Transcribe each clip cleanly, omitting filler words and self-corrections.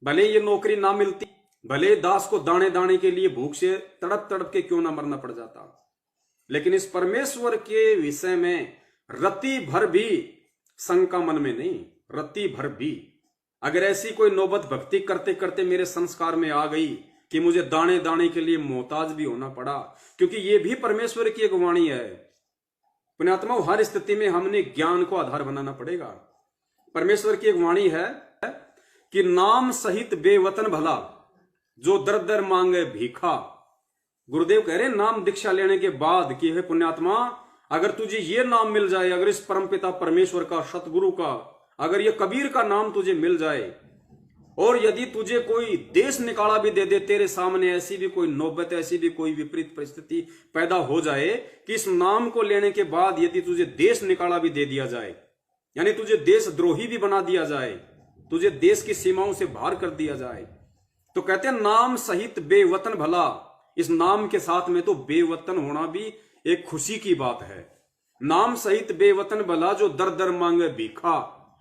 भले ये नौकरी ना मिलती, भले दास को दाने दाने के लिए भूख से तड़प तड़प के क्यों ना मरना पड़ जाता, लेकिन इस परमेश्वर के विषय में रत्ती भर भी शंका मन में नहीं, रत्ती भर भी। अगर ऐसी कोई नौबत भक्ति करते करते मेरे संस्कार में आ गई कि मुझे दाने दाने के लिए मोहताज भी होना पड़ा, क्योंकि ये भी परमेश्वर की एक वाणी है पुण्यात्मा, हर स्थिति में हमने ज्ञान को आधार बनाना पड़ेगा। परमेश्वर की एक वाणी है कि नाम सहित बेवतन भला जो दर दर मांगे भीखा। गुरुदेव कह रहे नाम दीक्षा लेने के बाद कि है पुण्यात्मा, अगर तुझे ये नाम मिल जाए, अगर इस परमपिता परमेश्वर का, सतगुरु का, अगर ये कबीर का नाम तुझे मिल जाए, और यदि तुझे कोई देश निकाला भी दे दे तेरे सामने, ऐसी भी कोई नौबत, ऐसी भी कोई विपरीत परिस्थिति पैदा हो जाए कि इस नाम को लेने के बाद यदि तुझे देश निकाला भी दे दिया जाए, यानी तुझे देशद्रोही भी बना दिया जाए, तुझे देश की सीमाओं से बाहर कर दिया जाए, तो कहते हैं नाम सहित बेवतन भला। इस नाम के साथ में तो बेवतन होना भी एक खुशी की बात है। नाम सहित बेवतन भला जो दर दर मांगे भीखा।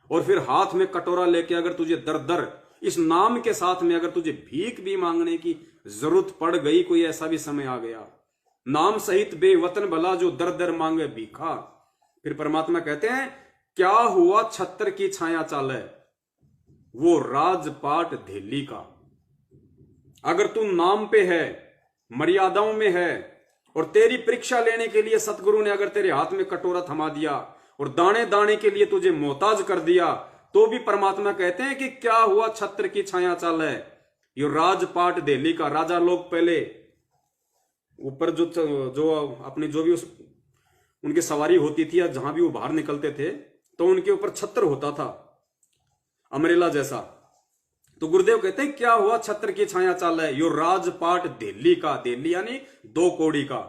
और फिर हाथ में कटोरा लेके अगर तुझे दर दर, इस नाम के साथ में अगर तुझे भीख भी मांगने की जरूरत पड़ गई, कोई ऐसा भी समय आ गया, नाम सहित बेवतन भला जो दर दर मांगे भीखा। फिर परमात्मा कहते हैं क्या हुआ छत्र की छाया चाले वो राजपाट धेली का। अगर तू नाम पे है, मर्यादाओं में है, और तेरी परीक्षा लेने के लिए सतगुरु ने अगर तेरे हाथ में कटोरा थमा दिया और दाने दाने के लिए तुझे मोहताज कर दिया, तो भी परमात्मा कहते हैं कि क्या हुआ छत्र की छाया चाल है यो राजपाट धेली का। राजा लोग पहले ऊपर जो अपने जो भी उनकी सवारी होती थी या जहां भी वो बाहर निकलते थे, तो उनके ऊपर छत्र होता था अमरेला जैसा। तो गुरुदेव कहते हैं क्या हुआ छत्र की छाया चाल है यो राजपाट धेली का। धेली यानी 2 कौड़ी का।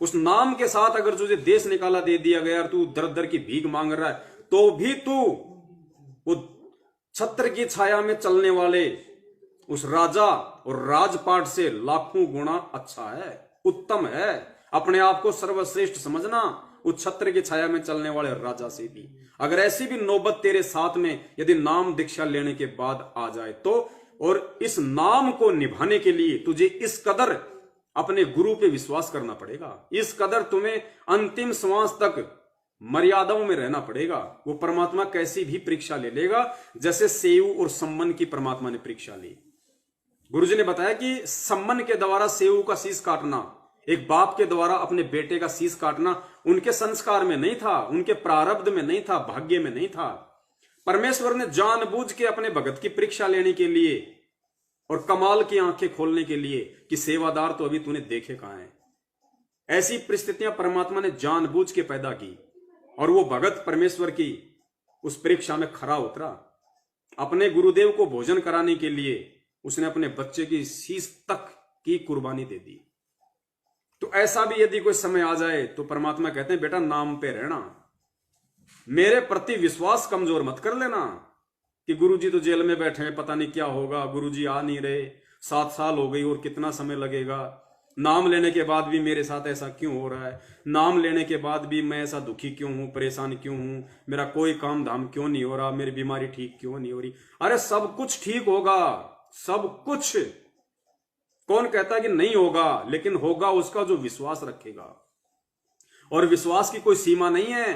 उस नाम के साथ अगर तुझे देश निकाला दे दिया गया, तू दर दर की भीख मांग रहा है, तो भी तू वो छत्र की छाया में चलने वाले उस राजा और राजपाट से लाखों गुना अच्छा है, उत्तम है। अपने आप को सर्वश्रेष्ठ समझना उस छत्र की छाया में चलने वाले राजा से भी। अगर ऐसी भी नौबत तेरे साथ में यदि नाम दीक्षा लेने के बाद आ जाए तो, और इस नाम को निभाने के लिए तुझे इस कदर अपने गुरु पे विश्वास करना पड़ेगा, इस कदर तुम्हें अंतिम श्वास तक मर्यादाओं में रहना पड़ेगा। वो परमात्मा कैसी भी परीक्षा ले लेगा, जैसे सेव और सम्मन की परमात्मा ने परीक्षा ली। गुरुजी ने बताया कि सम्मन के द्वारा सेव का शीश काटना, एक बाप के द्वारा अपने बेटे का शीश काटना उनके संस्कार में नहीं था, उनके प्रारब्ध में नहीं था, भाग्य में नहीं था। परमेश्वर ने जानबूझ के अपने भगत की परीक्षा लेने के लिए और कमाल की आंखें खोलने के लिए कि सेवादार तो अभी तूने देखे कहां है, ऐसी परिस्थितियां परमात्मा ने जानबूझ के पैदा की। और वो भगत परमेश्वर की उस परीक्षा में खरा उतरा। अपने गुरुदेव को भोजन कराने के लिए उसने अपने बच्चे की शीश तक की कुर्बानी दे दी। तो ऐसा भी यदि कोई समय आ जाए तो परमात्मा कहते हैं बेटा नाम पे रहना, मेरे प्रति विश्वास कमजोर मत कर लेना कि गुरुजी तो जेल में बैठे हैं, पता नहीं क्या होगा, गुरुजी आ नहीं रहे, 7 साल हो गई और कितना समय लगेगा, नाम लेने के बाद भी मेरे साथ ऐसा क्यों हो रहा है, नाम लेने के बाद भी मैं ऐसा दुखी क्यों हूं, परेशान क्यों हूं, मेरा कोई काम धाम क्यों नहीं हो रहा, मेरी बीमारी ठीक क्यों नहीं हो रही। अरे सब कुछ ठीक होगा, सब कुछ। कौन कहता है कि नहीं होगा, लेकिन होगा उसका जो विश्वास रखेगा। और विश्वास की कोई सीमा नहीं है,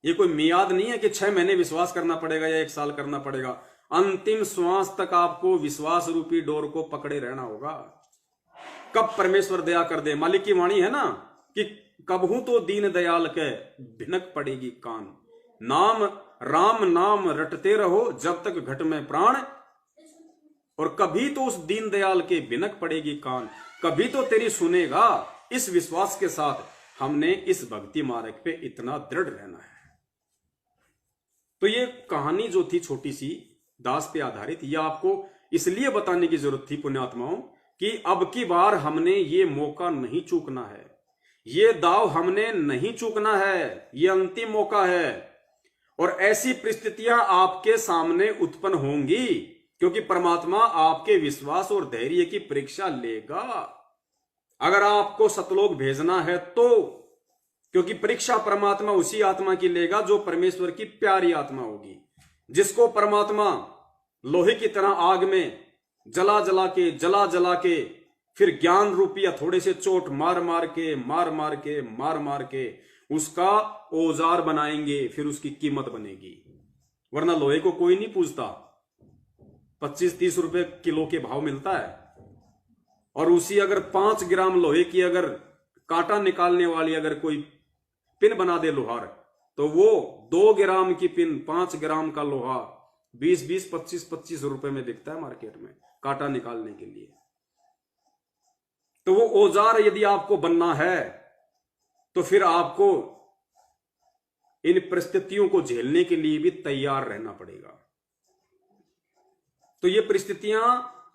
ये कोई मियाद नहीं है कि 6 महीने विश्वास करना पड़ेगा या 1 साल करना पड़ेगा। अंतिम श्वास तक आपको विश्वास रूपी डोर को पकड़े रहना होगा। कब परमेश्वर दया कर दे, मालिक की वाणी है ना कि कबहू तो दीन दयाल के भिनक पड़ेगी कान, नाम राम नाम रटते रहो जब तक घट में प्राण, और कभी तो उस दीन दयाल के भिनक पड़ेगी कान, कभी तो तेरी सुनेगा। इस विश्वास के साथ हमने इस भक्ति मार्ग पे इतना दृढ़ रहना है। तो ये कहानी जो थी छोटी सी दास पे आधारित, यह आपको इसलिए बताने की जरूरत थी पुण्यात्माओं कि अब की बार हमने ये मौका नहीं चूकना है, ये दाव हमने नहीं चूकना है, ये अंतिम मौका है। और ऐसी परिस्थितियां आपके सामने उत्पन्न होंगी क्योंकि परमात्मा आपके विश्वास और धैर्य की परीक्षा लेगा। अगर आपको सतलोक भेजना है तो, क्योंकि परीक्षा परमात्मा उसी आत्मा की लेगा जो परमेश्वर की प्यारी आत्मा होगी, जिसको परमात्मा लोहे की तरह आग में जला जला के फिर ज्ञान रूपी हथौड़े से चोट मार मार के उसका औजार बनाएंगे, फिर उसकी कीमत बनेगी। वरना लोहे को कोई नहीं पूछता, 25-30 रुपए किलो के भाव मिलता है। और उसी अगर 5 ग्राम लोहे की अगर कांटा निकालने वाली अगर कोई पिन बना दे लोहार, तो वो 2 ग्राम की पिन 5 ग्राम का लोहा 20-20, 25-25 रुपए में बिकता है मार्केट में कांटा निकालने के लिए। तो वो औजार यदि आपको बनना है तो फिर आपको इन परिस्थितियों को झेलने के लिए भी तैयार रहना पड़ेगा। तो ये परिस्थितियां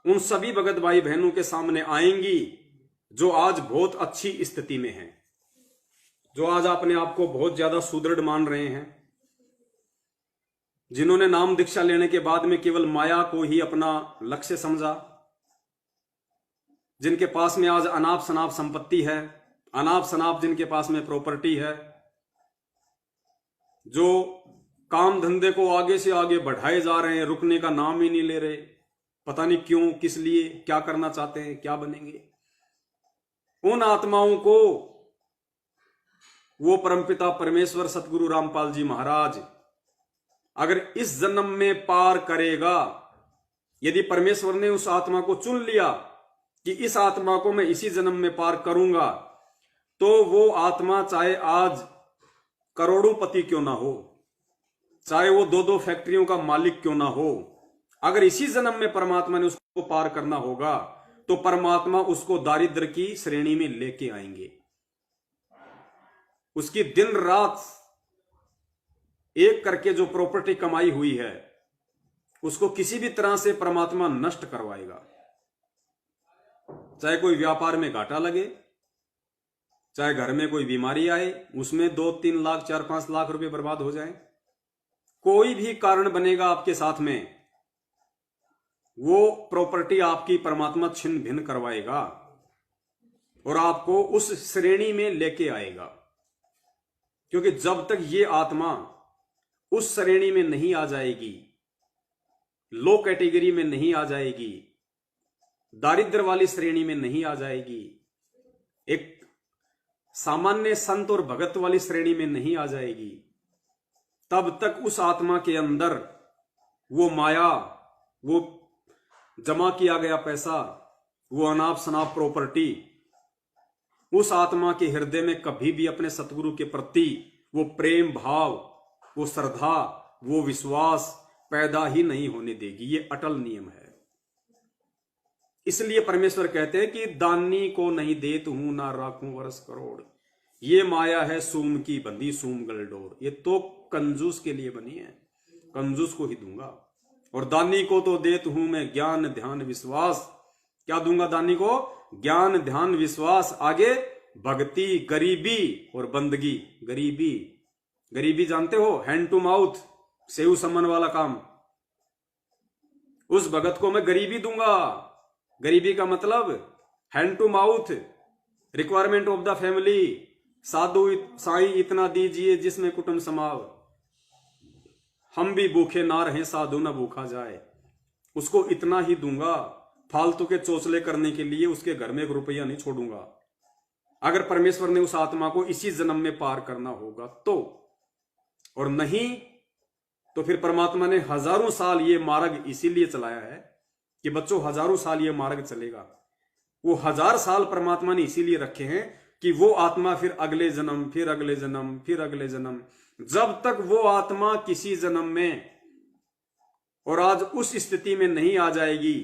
उन सभी भगत भाई बहनों के सामने आएंगी जो आज बहुत अच्छी स्थिति में हैं, जो आज अपने आप को बहुत ज्यादा सुदृढ़ मान रहे हैं, जिन्होंने नाम दीक्षा लेने के बाद में केवल माया को ही अपना लक्ष्य समझा, जिनके पास में आज अनाप शनाप संपत्ति है, अनाप शनाप जिनके पास में प्रॉपर्टी है, जो काम धंधे को आगे से आगे बढ़ाए जा रहे हैं, रुकने का नाम ही नहीं ले रहे, पता नहीं क्यों, किस लिए, क्या करना चाहते हैं, क्या बनेंगे। उन आत्माओं को वो परमपिता परमेश्वर सतगुरु रामपाल जी महाराज अगर इस जन्म में पार करेगा, यदि परमेश्वर ने उस आत्मा को चुन लिया कि इस आत्मा को मैं इसी जन्म में पार करूंगा, तो वो आत्मा चाहे आज करोड़ों पति क्यों ना हो, चाहे वो 2-2 फैक्ट्रियों का मालिक क्यों ना हो, अगर इसी जन्म में परमात्मा ने उसको पार करना होगा तो परमात्मा उसको दारिद्र की श्रेणी में लेके आएंगे। उसकी दिन रात एक करके जो प्रॉपर्टी कमाई हुई है उसको किसी भी तरह से परमात्मा नष्ट करवाएगा। चाहे कोई व्यापार में घाटा लगे, चाहे घर में कोई बीमारी आए, उसमें 2-3 लाख 4-5 लाख रुपए बर्बाद हो जाए, कोई भी कारण बनेगा आपके साथ में, वो प्रॉपर्टी आपकी परमात्मा छिन्न भिन्न करवाएगा और आपको उस श्रेणी में लेके आएगा। क्योंकि जब तक ये आत्मा उस श्रेणी में नहीं आ जाएगी, लो कैटेगरी में नहीं आ जाएगी, दारिद्र वाली श्रेणी में नहीं आ जाएगी, एक सामान्य संत और भगत वाली श्रेणी में नहीं आ जाएगी, तब तक उस आत्मा के अंदर वो माया, वो जमा किया गया पैसा, वो अनाप शनाप प्रॉपर्टी उस आत्मा के हृदय में कभी भी अपने सतगुरु के प्रति वो प्रेम भाव, वो श्रद्धा, वो विश्वास पैदा ही नहीं होने देगी। ये अटल नियम है। इसलिए परमेश्वर कहते हैं कि दानी को नहीं देत हूं ना राखूं वर्ष करोड़, ये माया है सूम की बंदी सूम गलडोर। ये तो कंजूस के लिए बनी है, कंजूस को ही दूंगा। और दानी को तो देत हूं मैं ज्ञान ध्यान विश्वास। क्या दूंगा दानी को? ज्ञान ध्यान विश्वास, आगे भक्ति, गरीबी और बंदगी। गरीबी, गरीबी जानते हो, हैंड टू माउथ, सेव समन वाला काम। उस भगत को मैं गरीबी दूंगा। गरीबी का मतलब hand to mouth, requirement of the family. साधु साईं इतना दीजिए जिसमें कुटुंब समाव, हम भी भूखे ना रहे साधु ना भूखा जाए। उसको इतना ही दूंगा, फालतू के चोचले करने के लिए उसके घर में 1 रुपया नहीं छोड़ूंगा। अगर परमेश्वर ने उस आत्मा को इसी जन्म में पार करना होगा तो, और नहीं तो फिर परमात्मा ने हजारों साल ये मार्ग इसीलिए चलाया है कि बच्चों हजारों साल ये मार्ग चलेगा। वो 1000 साल परमात्मा ने इसीलिए रखे हैं कि वो आत्मा फिर अगले जन्म, फिर अगले जन्म, फिर अगले जन्म, जब तक वो आत्मा किसी जन्म में और आज उस स्थिति में नहीं आ जाएगी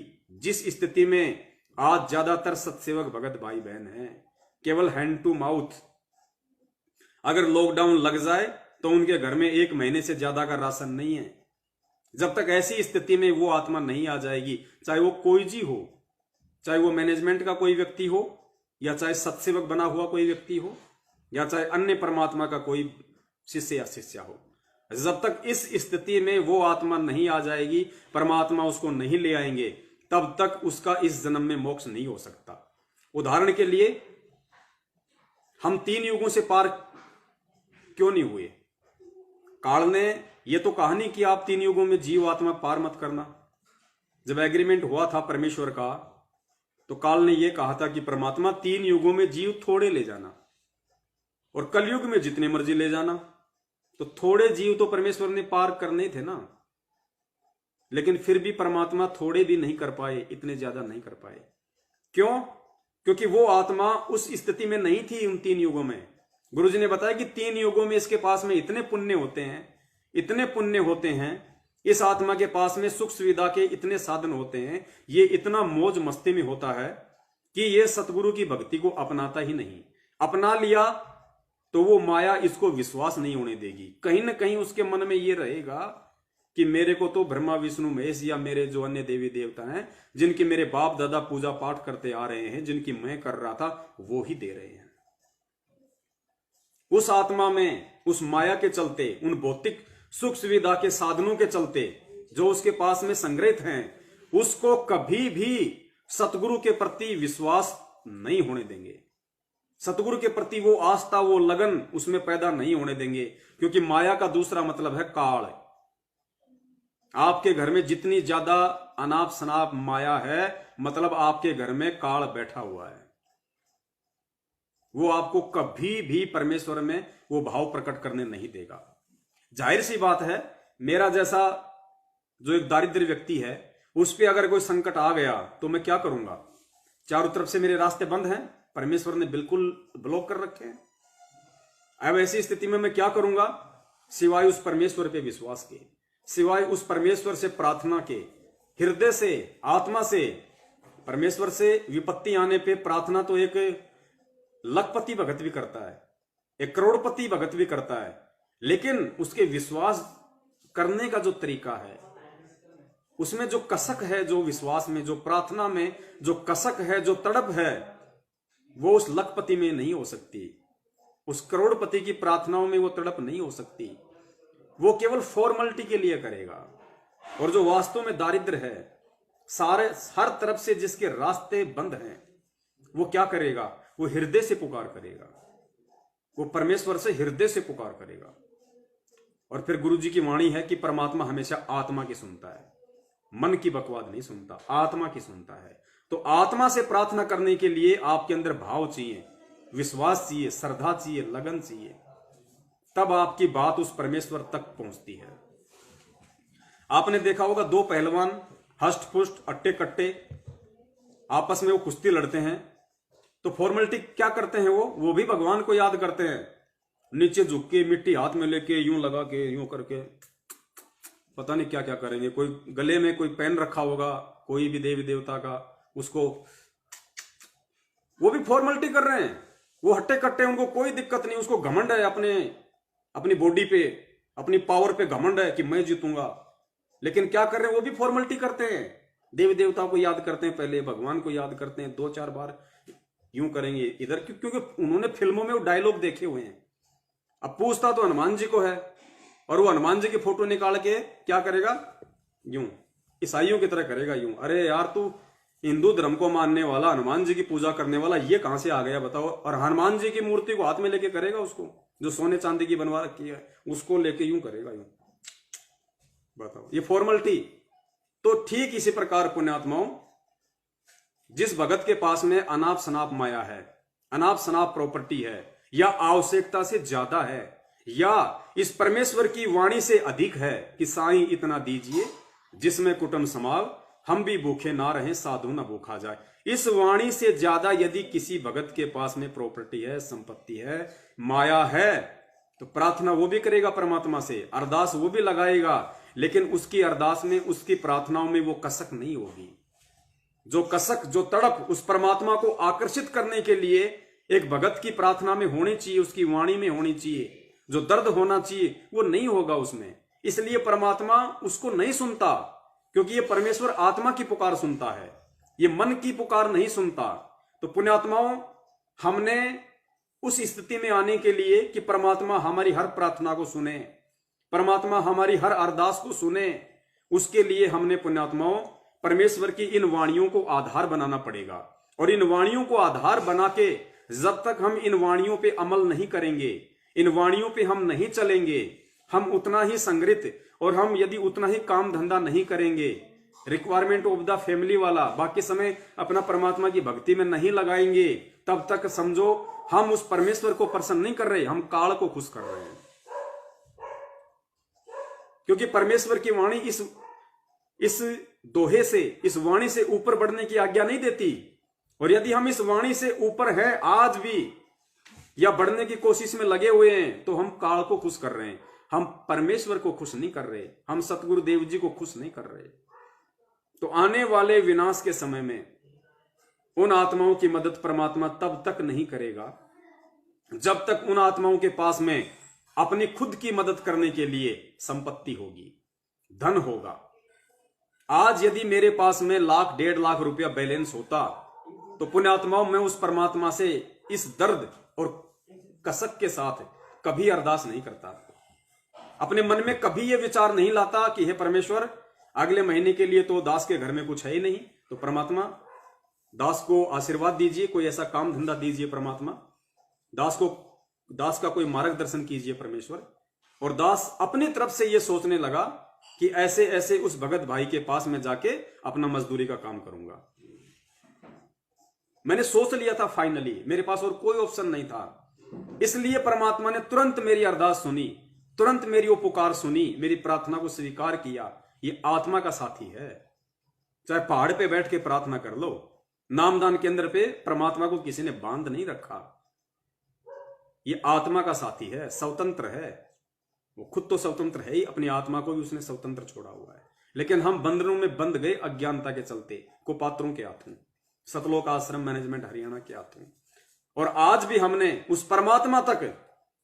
जिस स्थिति में आज ज्यादातर सत्सेवक भगत भाई बहन हैं, केवल हैंड टू माउथ। अगर लॉकडाउन लग जाए तो उनके घर में 1 महीने से ज्यादा का राशन नहीं है। जब तक ऐसी स्थिति में वो आत्मा नहीं आ जाएगी, चाहे वो कोई जी हो, चाहे वो मैनेजमेंट का कोई व्यक्ति हो, या चाहे सत्सेवक बना हुआ कोई व्यक्ति हो, या चाहे अन्य परमात्मा का कोई शिष्य या शिष्या हो, जब तक इस स्थिति में वो आत्मा नहीं आ जाएगी, परमात्मा उसको नहीं ले आएंगे, तब तक उसका इस जन्म में मोक्ष नहीं हो सकता। उदाहरण के लिए, हम 3 युगों से पार क्यों नहीं हुए? काल ने ये तो कहा नहीं कि आप 3 युगों में जीव आत्मा पार मत करना। जब एग्रीमेंट हुआ था परमेश्वर का, तो काल ने यह कहा था कि परमात्मा 3 युगों में जीव थोड़े ले जाना और कलयुग में जितने मर्जी ले जाना। तो थोड़े जीव तो परमेश्वर ने पार करने थे ना, लेकिन फिर भी परमात्मा थोड़े भी नहीं कर पाए, इतने ज्यादा नहीं कर पाए। क्यों? क्योंकि वो आत्मा उस स्थिति में नहीं थी उन 3 युगों में। गुरुजी ने बताया कि 3 युगों में इसके पास में इतने पुण्य होते हैं, इतने पुण्य होते हैं, इस आत्मा के पास में सुख सुविधा के इतने साधन होते हैं, ये इतना मौज मस्ती में होता है कि ये सतगुरु की भक्ति को अपनाता ही नहीं। अपना लिया तो वो माया इसको विश्वास नहीं होने देगी। कहीं ना कहीं उसके मन में ये रहेगा कि मेरे को तो ब्रह्मा विष्णु महेश या मेरे जो अन्य देवी देवता हैं, जिनकी मेरे बाप दादा पूजा पाठ करते आ रहे हैं, जिनकी मैं कर रहा था, वो ही दे रहे हैं। उस आत्मा में, उस माया के चलते, उन भौतिक सुख सुविधा के साधनों के चलते जो उसके पास में संग्रहित हैं, उसको कभी भी सतगुरु के प्रति विश्वास नहीं होने देंगे। सतगुरु के प्रति वो आस्था, वो लगन उसमें पैदा नहीं होने देंगे, क्योंकि माया का दूसरा मतलब है काल। आपके घर में जितनी ज्यादा अनाप शनाप माया है, मतलब आपके घर में काल बैठा हुआ है। वो आपको कभी भी परमेश्वर में वो भाव प्रकट करने नहीं देगा। जाहिर सी बात है, मेरा जैसा जो एक दारिद्र व्यक्ति है, उस पर अगर कोई संकट आ गया तो मैं क्या करूंगा? चारों तरफ से मेरे रास्ते बंद हैं, परमेश्वर ने बिल्कुल ब्लॉक कर रखे हैं। अब ऐसी स्थिति में मैं क्या करूंगा? सिवाय उस परमेश्वर पे विश्वास के, सिवाय उस परमेश्वर से प्रार्थना के, हृदय से, आत्मा से। परमेश्वर से विपत्ति आने पे प्रार्थना तो एक लखपति भगत भी करता है, एक करोड़पति भगत भी करता है, लेकिन उसके विश्वास करने का जो तरीका है, उसमें जो कसक है, जो विश्वास में, जो प्रार्थना में जो कसक है, जो तड़प है, वो उस लखपति में नहीं हो सकती। उस करोड़पति की प्रार्थनाओं में वो तड़प नहीं हो सकती। वो केवल फॉर्मेलिटी के लिए करेगा। और जो वास्तव में दारिद्र है, सारे हर तरफ से जिसके रास्ते बंद हैं, वो क्या करेगा? वो हृदय से पुकार करेगा, वो परमेश्वर से हृदय से पुकार करेगा। और फिर गुरु जी की वाणी है कि परमात्मा हमेशा आत्मा की सुनता है, मन की बकवाद नहीं सुनता, आत्मा की सुनता है। तो आत्मा से प्रार्थना करने के लिए आपके अंदर भाव चाहिए, विश्वास चाहिए, श्रद्धा चाहिए, लगन चाहिए, तब आपकी बात उस परमेश्वर तक पहुंचती है। आपने देखा होगा, 2 पहलवान हष्ट पुष्ट अट्टे कट्टे आपस में वो कुश्ती लड़ते हैं, तो फॉर्मेलिटी क्या करते हैं? वो भी भगवान को याद करते हैं, नीचे झुक के, मिट्टी हाथ में लेके, यूं लगा के, यूं करके, पता नहीं क्या क्या करेंगे। कोई गले में कोई पेन रखा होगा, कोई भी देवी देवता का, उसको वो भी फॉर्मेलिटी कर रहे हैं। वो हट्टे कट्टे, उनको कोई दिक्कत नहीं, उसको घमंड है अपनी बॉडी पे, अपनी पावर पे घमंड है कि मैं जीतूंगा। लेकिन क्या कर रहे हैं? वो भी फॉर्मेलिटी करते हैं, देवी देवता को याद करते हैं, पहले भगवान को याद करते हैं, 2-4 बार यूं करेंगे इधर, क्योंकि उन्होंने फिल्मों में वो डायलॉग देखे हुए हैं। अब पूछता तो हनुमान जी को है, और वो हनुमान जी की फोटो निकाल के क्या करेगा? यूं, ईसाइयों की तरह करेगा यूं। अरे यार, तू हिंदू धर्म को मानने वाला, हनुमान जी की पूजा करने वाला, ये कहां से आ गया बताओ? और हनुमान जी की मूर्ति को हाथ में लेके करेगा, उसको जो सोने चांदी की बनवा रखी है, उसको लेके यूं करेगा, यूं। बताओ, ये फॉर्मेलिटी। तो ठीक इसी प्रकार पुण्यात्माओं, जिस भगत के पास में अनाप शनाप माया है, अनाप शनाप प्रॉपर्टी है, या आवश्यकता से ज्यादा है, या इस परमेश्वर की वाणी से अधिक है कि साईं इतना दीजिए जिसमें कुटुंब समाव, हम भी भूखे ना रहें, साधु ना भूखा जाए। इस वाणी से ज्यादा यदि किसी भगत के पास में प्रॉपर्टी है, संपत्ति है, माया है, तो प्रार्थना वो भी करेगा परमात्मा से, अरदास वो भी लगाएगा, लेकिन उसकी अरदास में, उसकी प्रार्थनाओं में वो कसक नहीं होगी। जो कसक, जो तड़प उस परमात्मा को आकर्षित करने के लिए एक भगत की प्रार्थना में होनी चाहिए, उसकी वाणी में होनी चाहिए, जो दर्द होना चाहिए, वो नहीं होगा उसमें। इसलिए परमात्मा उसको नहीं सुनता, क्योंकि ये परमेश्वर आत्मा की पुकार सुनता है, ये मन की पुकार नहीं सुनता। तो पुण्यात्माओं, हमने उस स्थिति में आने के लिए कि परमात्मा हमारी हर प्रार्थना को सुने, परमात्मा हमारी हर अरदास को सुने, उसके लिए हमने पुण्यात्माओं परमेश्वर की इन वाणियों को आधार बनाना पड़ेगा। और इन वाणियों को आधार बना के जब तक हम इन वाणियों पे अमल नहीं करेंगे, इन वाणियों पे हम नहीं चलेंगे, हम उतना ही संग्रहित, और हम यदि उतना ही काम धंधा नहीं करेंगे, रिक्वायरमेंट ऑफ द फैमिली वाला, बाकी समय अपना परमात्मा की भक्ति में नहीं लगाएंगे, तब तक समझो हम उस परमेश्वर को प्रसन्न नहीं कर रहे, हम काल को खुश कर रहे हैं। क्योंकि परमेश्वर की वाणी इस दोहे से, इस वाणी से ऊपर बढ़ने की आज्ञा नहीं देती। और यदि हम इस वाणी से ऊपर है आज भी या बढ़ने की कोशिश में लगे हुए हैं, तो हम काल को खुश कर रहे हैं, हम परमेश्वर को खुश नहीं कर रहे, हम सतगुरु देव जी को खुश नहीं कर रहे। तो आने वाले विनाश के समय में उन आत्माओं की मदद परमात्मा तब तक नहीं करेगा जब तक उन आत्माओं के पास में अपनी खुद की मदद करने के लिए संपत्ति होगी, धन होगा। आज यदि मेरे पास में 1,00,000 1,50,000 रुपया बैलेंस होता, तो पुण्यात्माओं में उस परमात्मा से इस दर्द और कसक के साथ कभी अरदास नहीं करता, अपने मन में कभी यह विचार नहीं लाता कि हे परमेश्वर, अगले महीने के लिए तो दास के घर में कुछ है ही नहीं, तो परमात्मा दास को आशीर्वाद दीजिए, कोई ऐसा काम धंधा दीजिए परमात्मा, दास का कोई मार्गदर्शन कीजिए परमेश्वर। और दास अपनी तरफ से यह सोचने लगा कि ऐसे ऐसे उस भगत भाई के पास में जाके अपना मजदूरी का काम करूंगा। मैंने सोच लिया था फाइनली, मेरे पास और कोई ऑप्शन नहीं था। इसलिए परमात्मा ने तुरंत मेरी अरदास सुनी, तुरंत मेरी वो पुकार सुनी, मेरी प्रार्थना को स्वीकार किया। ये आत्मा का साथी है, चाहे पहाड़ पे बैठ के प्रार्थना कर लो, नामदान केंद्र पे परमात्मा को किसी ने बांध नहीं रखा। ये आत्मा का साथी है, स्वतंत्र है, वो खुद तो स्वतंत्र है ही, अपनी आत्मा को भी उसने स्वतंत्र छोड़ा हुआ है। लेकिन हम बंधनों में बंध गए अज्ञानता के चलते, कुपात्रों के हाथों, सतलोक आश्रम मैनेजमेंट हरियाणा के हाथों। और आज भी हमने उस परमात्मा तक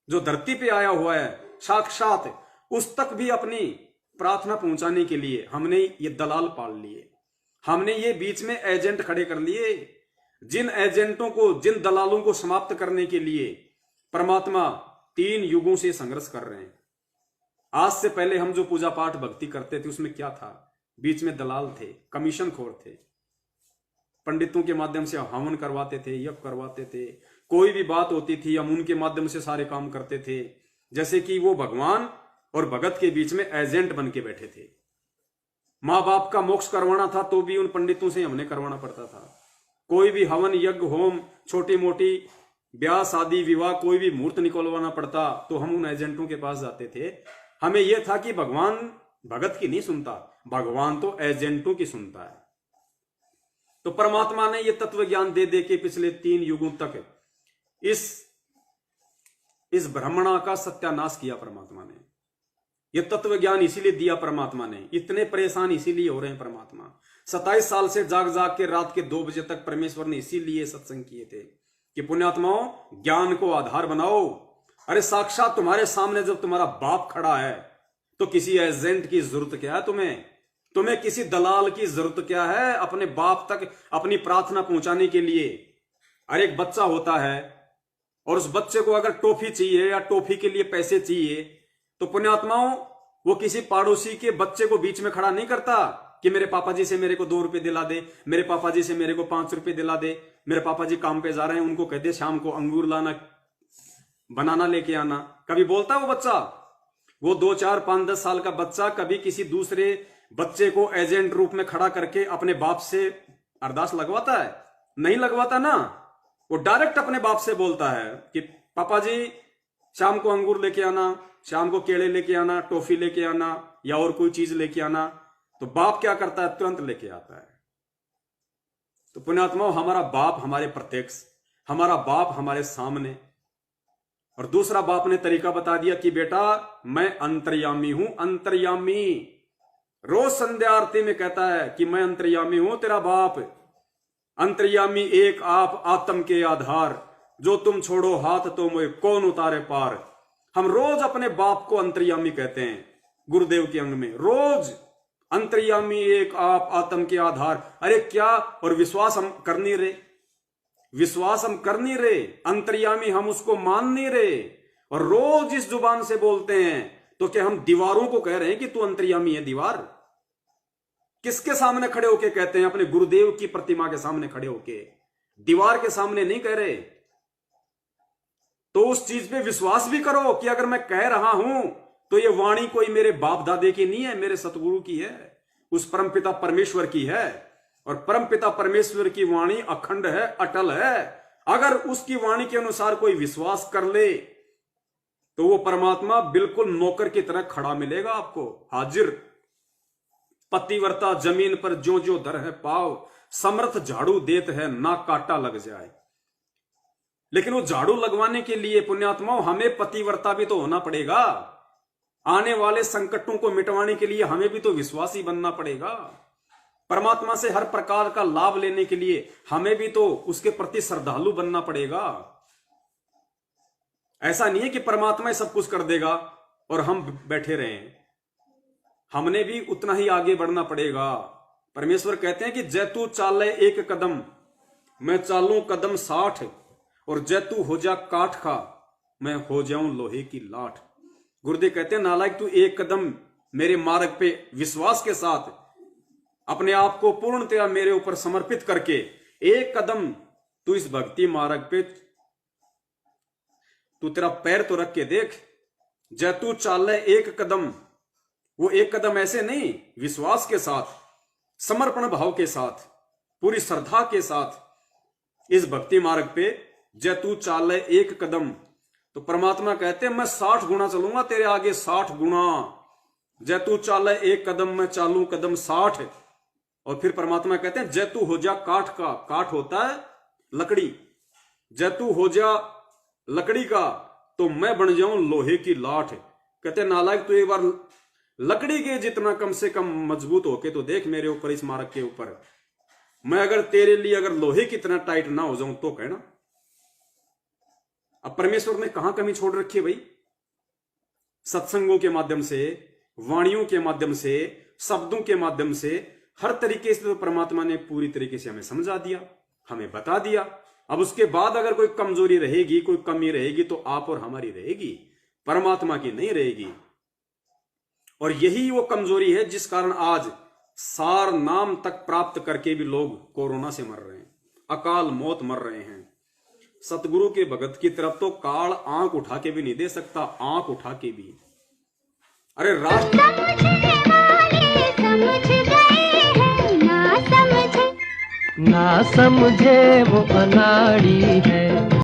जो धरती पे आया हुआ है साक्षात, उस तक भी अपनी प्रार्थना पहुंचाने के लिए हमने ये दलाल पाल लिए, हमने ये बीच में एजेंट खड़े कर लिए। जिन एजेंटों को, जिन दलालों को समाप्त करने के लिए परमात्मा 3 युगों से संघर्ष कर रहे हैं। आज से पहले हम जो पूजा पाठ भक्ति करते थे उसमें क्या था? बीच में दलाल थे, कमीशन खोर थे, पंडितों के माध्यम से हवन करवाते थे, यज्ञ करवाते थे, कोई भी बात होती थी हम उनके माध्यम से सारे काम करते थे, जैसे कि वो भगवान और भगत के बीच में एजेंट बन के बैठे थे। माँ बाप का मोक्ष करवाना था तो भी उन पंडितों से हमने करवाना पड़ता था। कोई भी हवन यज्ञ होम, छोटी मोटी ब्याह शादी विवाह, कोई भी मुहूर्त निकलवाना पड़ता तो हम उन एजेंटों के पास जाते थे। हमें यह था कि भगवान भगत की नहीं सुनता, भगवान तो एजेंटों की सुनता है। तो परमात्मा ने यह तत्व ज्ञान दे दे के पिछले 3 युगों तक इस ब्रह्मणा का सत्यानाश किया परमात्मा ने। यह तत्व ज्ञान इसीलिए दिया परमात्मा ने, इतने परेशान इसीलिए हो रहे हैं परमात्मा। 27 साल से जाग जाग के रात के 2 बजे तक परमेश्वर ने इसीलिए सत्संग किए थे कि पुण्यात्माओं ज्ञान को आधार बनाओ। अरे साक्षात तुम्हारे सामने जब तुम्हारा बाप खड़ा है तो किसी एजेंट की जरूरत क्या है? तुम्हें किसी दलाल की जरूरत क्या है अपने बाप तक अपनी प्रार्थना पहुंचाने के लिए? अरे एक बच्चा होता है और उस बच्चे को अगर टॉफी चाहिए या टॉफी के लिए पैसे चाहिए तो पुण्यात्माओं वो किसी पड़ोसी के बच्चे को बीच में खड़ा नहीं करता कि मेरे पापा जी से मेरे को 2 रुपए दिला दे, मेरे पापा जी से मेरे को 5 रुपए दिला दे, मेरे पापा जी काम पे जा रहे हैं उनको कह दे शाम को अंगूर लाना, बनाना लेके आना। कभी बोलता वो बच्चा? वो 2, 4, 5, 10 साल का बच्चा कभी किसी दूसरे बच्चे को एजेंट रूप में खड़ा करके अपने बाप से अरदास लगवाता है? नहीं लगवाता ना। वो डायरेक्ट अपने बाप से बोलता है कि पापा जी शाम को अंगूर लेके आना, शाम को केले लेके आना, टॉफी लेके आना या और कोई चीज लेके आना। तो बाप क्या करता है? तुरंत लेके आता है। तो पुण्यात्माओं हमारा बाप हमारे प्रत्यक्ष, हमारा बाप हमारे सामने। और दूसरा बाप ने तरीका बता दिया कि बेटा मैं अंतर्यामी हूं, अंतर्यामी। रोज संध्या आरती में कहता है कि मैं अंतर्यामी हूं तेरा बाप। अंतर्यामी एक आप आत्म के आधार, जो तुम छोड़ो हाथ तो मोए कौन उतारे पार। हम रोज अपने बाप को अंतर्यामी कहते हैं गुरुदेव के अंग में, रोज अंतर्यामी एक आप आत्म के आधार। अरे क्या, और विश्वास हम कर नहीं रहे, विश्वास हम कर नहीं रहे, अंतर्यामी हम उसको मान नहीं रहे और रोज इस जुबान से बोलते हैं। तो क्या हम दीवारों को कह रहे हैं कि तू अंतर्यामी है? दीवार किसके सामने खड़े होके कहते हैं? अपने गुरुदेव की प्रतिमा के सामने खड़े होके, दीवार के सामने नहीं कह रहे। तो उस चीज पे विश्वास भी करो कि अगर मैं कह रहा हूं तो ये वाणी कोई मेरे बाप दादे की नहीं है, मेरे सतगुरु की है। उस परमपिता परमेश्वर की है, और परमपिता परमेश्वर की वाणी अखंड है, अटल है। अगर उसकी वाणी के अनुसार कोई विश्वास कर ले तो वो परमात्मा बिल्कुल नौकर की तरह खड़ा मिलेगा आपको, हाजिर। पतिव्रता जमीन पर ज्यों ज्यों दर है पाव, समर्थ झाड़ू देत है ना कांटा लग जाए। लेकिन वो झाड़ू लगवाने के लिए पुण्यात्माओं हमें पतिव्रता भी तो होना पड़ेगा। आने वाले संकटों को मिटवाने के लिए हमें भी तो विश्वासी बनना पड़ेगा। परमात्मा से हर प्रकार का लाभ लेने के लिए हमें भी तो उसके प्रति श्रद्धालु बनना पड़ेगा। ऐसा नहीं है कि परमात्मा ही सब कुछ कर देगा और हम बैठे रहें। हमने भी उतना ही आगे बढ़ना पड़ेगा। परमेश्वर कहते हैं कि जैतू चाले एक कदम, मैं चालूं कदम 60, और जैतू हो जा काठ का, मैं हो जाऊं लोहे की लाठ। गुरुदेव कहते हैं नालायक, तू एक कदम मेरे मार्ग पे विश्वास के साथ अपने आप को पूर्णतया मेरे ऊपर समर्पित करके एक कदम तू इस भक्ति मार्ग पे तू तेरा पैर तो रख के देख। जैतू चाले एक कदम, वो एक कदम ऐसे नहीं, विश्वास के साथ, समर्पण भाव के साथ, पूरी श्रद्धा के साथ इस भक्ति मार्ग पे जैतू चाले एक कदम। तो परमात्मा कहते हैं मैं 60 गुना चलूंगा तेरे आगे, 60 गुना। जैतू चाले एक कदम, मैं चालू कदम 60। और फिर परमात्मा कहते हैं जैतू हो जा काठ का, काठ होता है लकड़ी, जैतू हो जा लकड़ी का तो मैं बन जाऊं लोहे की लाठ। कहते हैं नालायक, तू एक बार लकड़ी के जितना कम से कम मजबूत होके तो देख मेरे ऊपर, इस मार्ग के ऊपर। मैं अगर तेरे लिए अगर लोहे की तरह टाइट ना हो जाऊं तो कहना। अब परमेश्वर ने कहां कमी छोड़ रखी है भाई? सत्संगों के माध्यम से, वाणियों के माध्यम से, शब्दों के माध्यम से, हर तरीके से तो परमात्मा ने पूरी तरीके से हमें समझा दिया, हमें बता दिया। अब उसके बाद अगर कोई कमजोरी रहेगी, कोई कमी रहेगी तो आप और हमारी रहेगी, परमात्मा की नहीं रहेगी। और यही वो कमजोरी है जिस कारण आज सार नाम तक प्राप्त करके भी लोग कोरोना से मर रहे हैं, अकाल मौत मर रहे हैं। सतगुरु के भगत की तरफ तो काल आंख उठा के भी नहीं दे सकता, आंख उठा के भी। अरे ना समझे वो अनाड़ी है।